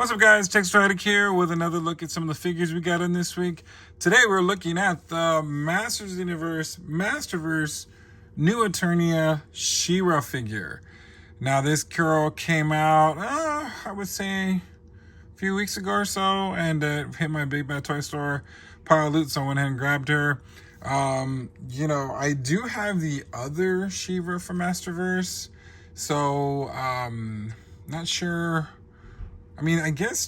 What's up, guys? Textratic here with another look at some of the figures we got in this week. Today we're looking at the Masters Universe Masterverse new Eternia She-Ra figure. Now this girl came out, I would say a few weeks ago or so, and hit my Big Bad Toy Store pile of loot, so I went ahead and grabbed her. I do have the other She-Ra from Masterverse, so not sure. I mean, I guess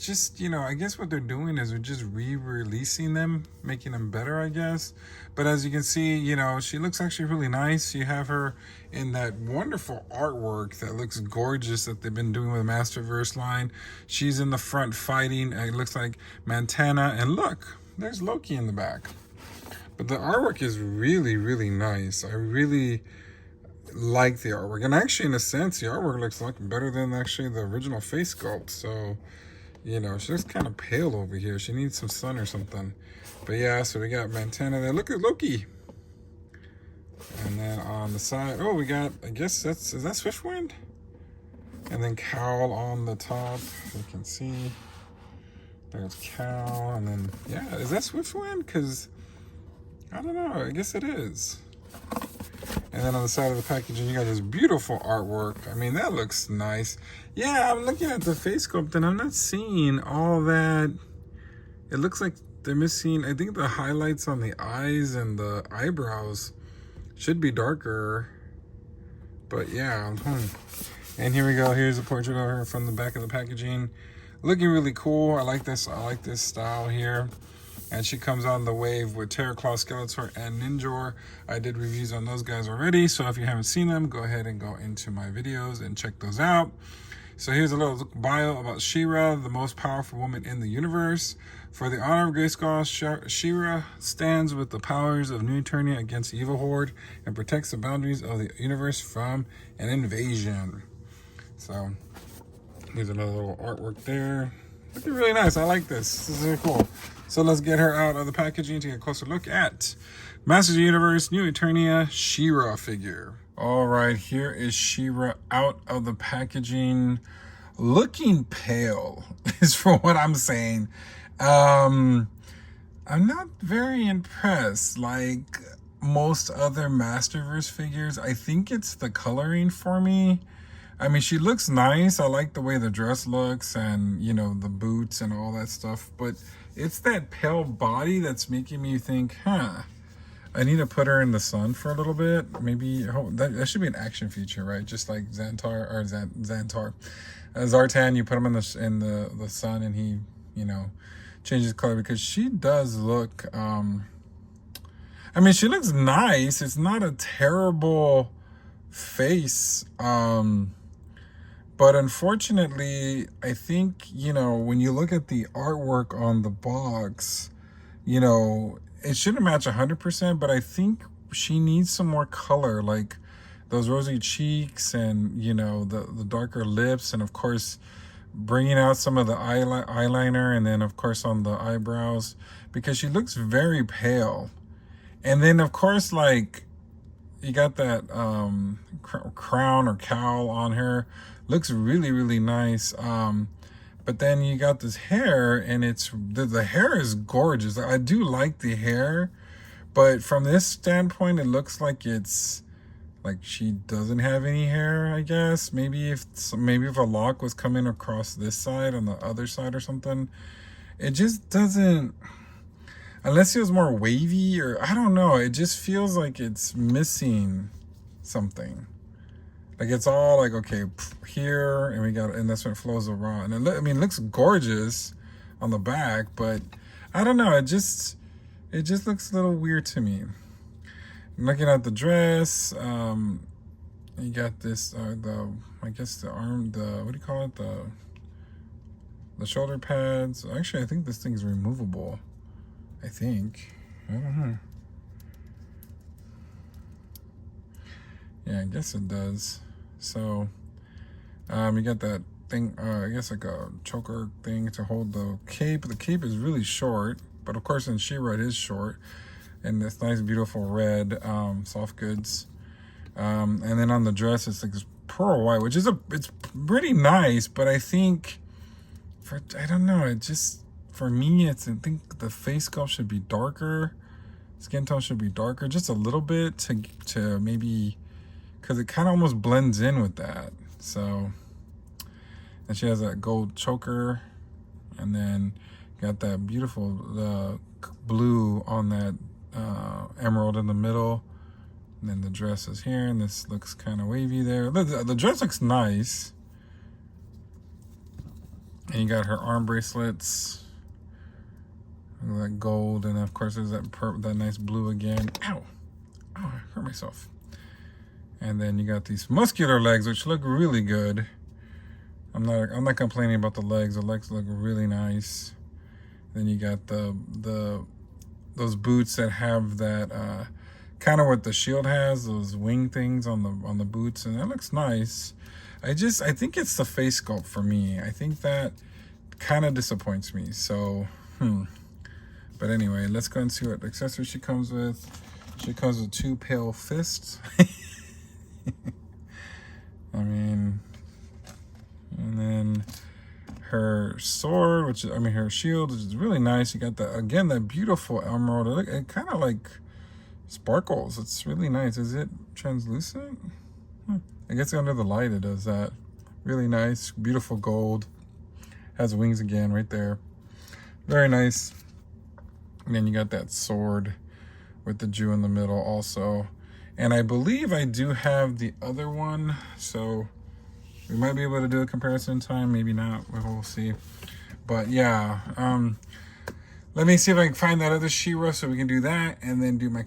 what they're doing is they're just re-releasing them, making them better, I guess. But as you can see, she looks actually really nice. You have her in that wonderful artwork that looks gorgeous that they've been doing with the Masterverse line. She's in the front fighting. It looks like Montana. And look, there's Loki in the back. But the artwork is really, really nice. I really like the artwork, and actually in a sense the artwork looks like better than actually the original face sculpt. So she looks kind of pale over here. She needs some sun or something. But yeah, so we got Montana there. Look at Loki. And then on the side, we got, I guess is that Swiftwind? And then Cowl on the top, you can see there's Cowl. And then yeah, is that Swiftwind? Because I don't know, I guess it is. And then on the side of the packaging, you got this beautiful artwork. I mean, that looks nice. Yeah, I'm looking at the face sculpt, and I'm not seeing all that. It looks like they're missing, I think the highlights on the eyes and the eyebrows should be darker. But yeah. And here we go. Here's a portrait of her from the back of the packaging. Looking really cool. I like this style here. And she comes on the wave with Terraclaw, Skeletor, and Ninjor. I did reviews on those guys already, so if you haven't seen them, go ahead and go into my videos and check those out. So here's a little bio about She-Ra, the most powerful woman in the universe. For the honor of Grayskull, She-Ra stands with the powers of New Eternia against the evil horde and protects the boundaries of the universe from an invasion. So here's another little artwork there. Looking really nice. I like this. This is really cool. So let's get her out of the packaging to get a closer look at Masters of the Universe New Eternia She-Ra figure. All right, here is She-Ra out of the packaging. Looking pale is for what I'm saying. I'm not very impressed like most other Masterverse figures. I think it's the coloring for me. I mean, she looks nice. I like the way the dress looks and, the boots and all that stuff. But it's that pale body that's making me think, I need to put her in the sun for a little bit. Maybe that should be an action feature, right? Just like Xantar or Xantar. Zartan, you put him in the sun and he, changes color, because she does look, I mean, she looks nice. It's not a terrible face. But unfortunately, I think, when you look at the artwork on the box, it shouldn't match 100%, but I think she needs some more color, like those rosy cheeks and, the darker lips, and of course, bringing out some of the eyeliner, and then of course on the eyebrows, because she looks very pale. And then of course, like, you got that crown or cowl on her. Looks really, really nice. But then you got this hair, and the hair is gorgeous. I do like the hair, but from this standpoint, it looks like it's like she doesn't have any hair, I guess. Maybe if a lock was coming across this side on the other side or something. It just doesn't, unless it was more wavy, or I don't know. It just feels like it's missing something. Like it's all like, okay, here, and that's when it flows around. And it looks gorgeous on the back, but I don't know. It just looks a little weird to me. Looking at the dress, you got this, I guess the arm, what do you call it? The shoulder pads. Actually, I think this thing's removable. I think. I don't know. Yeah, I guess it does. So, you got that thing, I guess like a choker thing to hold the cape. The cape is really short, but of course in She-Ra it is short. And this nice, beautiful red, soft goods. And then on the dress, it's like this pearl white, which is it's pretty nice, but I think I don't know, it just, for me, I think the face sculpt should be darker. Skin tone should be darker, just a little bit to maybe, because it kind of almost blends in with that. So, and she has that gold choker, and then got that beautiful blue on that emerald in the middle. And then the dress is here, and this looks kind of wavy there. The dress looks nice. And you got her arm bracelets. That gold, and of course there's that nice blue again. Ow! Oh, I hurt myself. And then you got these muscular legs, which look really good. I'm not complaining about the legs. The legs look really nice. Then you got those boots that have that kind of what the shield has, those wing things on the boots, and that looks nice. I think it's the face sculpt for me. I think that kind of disappoints me. So, But anyway, let's go and see what accessories she comes with. She comes with 2 pale fists. I mean, and then her sword, her shield is really nice. You got that beautiful emerald. It kind of like sparkles. It's really nice. Is it translucent? I guess under the light it does that. Really nice, beautiful gold. Has wings again right there. Very nice. And then you got that sword with the Jew in the middle also. And I believe I do have the other one, so we might be able to do a comparison time, maybe not, we'll see. But yeah, let me see if I can find that other She-Ra so we can do that, and then do my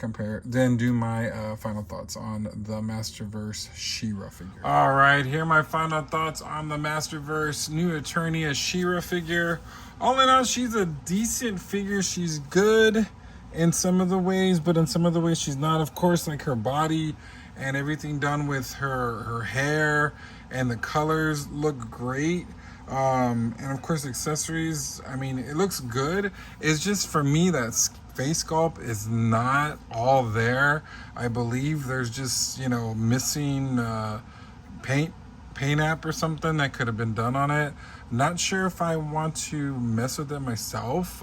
final thoughts on the Masterverse She-Ra figure. All right, here are my final thoughts on the Masterverse new Eternia She-Ra figure. All in all, she's a decent figure. She's good in some of the ways, but in some of the ways she's not. Of course, like her body and everything done with her hair and the colors look great. And of course, accessories, I mean, it looks good. It's just, for me, that face sculpt is not all there. I believe there's just, missing paint app or something that could have been done on it. Not sure if I want to mess with it myself.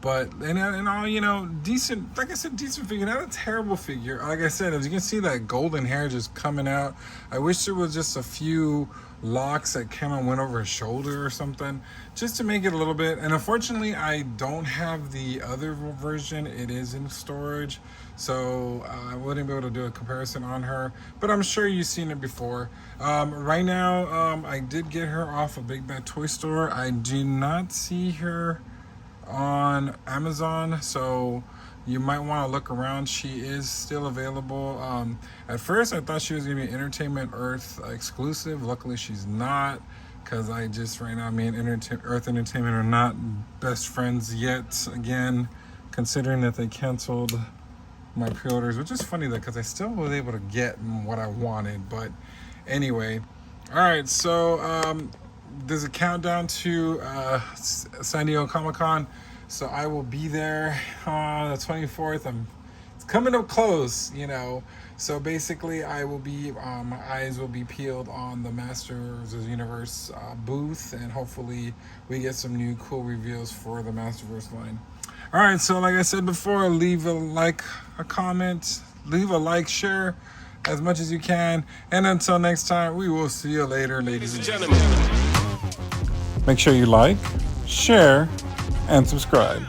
But in all, decent, like I said, decent figure, not a terrible figure. Like I said, as you can see, that golden hair just coming out. I wish there was just a few locks that kind of went over his shoulder or something, just to make it a little bit. And unfortunately, I don't have the other version. It is in storage, so I wouldn't be able to do a comparison on her, but I'm sure you've seen it before. Right now, I did get her off a Big Bad Toy Store. I do not see her on Amazon, so you might want to look around. She is still available. At first I thought she was gonna be an Entertainment Earth exclusive. Luckily she's not, because right now, me and Earth Entertainment are not best friends yet again, considering that they canceled my pre-orders, which is funny though, because I still was able to get what I wanted. But anyway, all right, so there's a countdown to San Diego Comic-Con, so I will be there on the 24th. It's coming up close, so basically I will be, my eyes will be peeled on the Masters of the Universe booth, and hopefully we get some new cool reveals for the Masterverse line. All right, so like I said before, leave a like, a comment, leave a like, share as much as you can, and until next time, we will see you later, ladies and gentlemen. Make sure you like, share, and subscribe.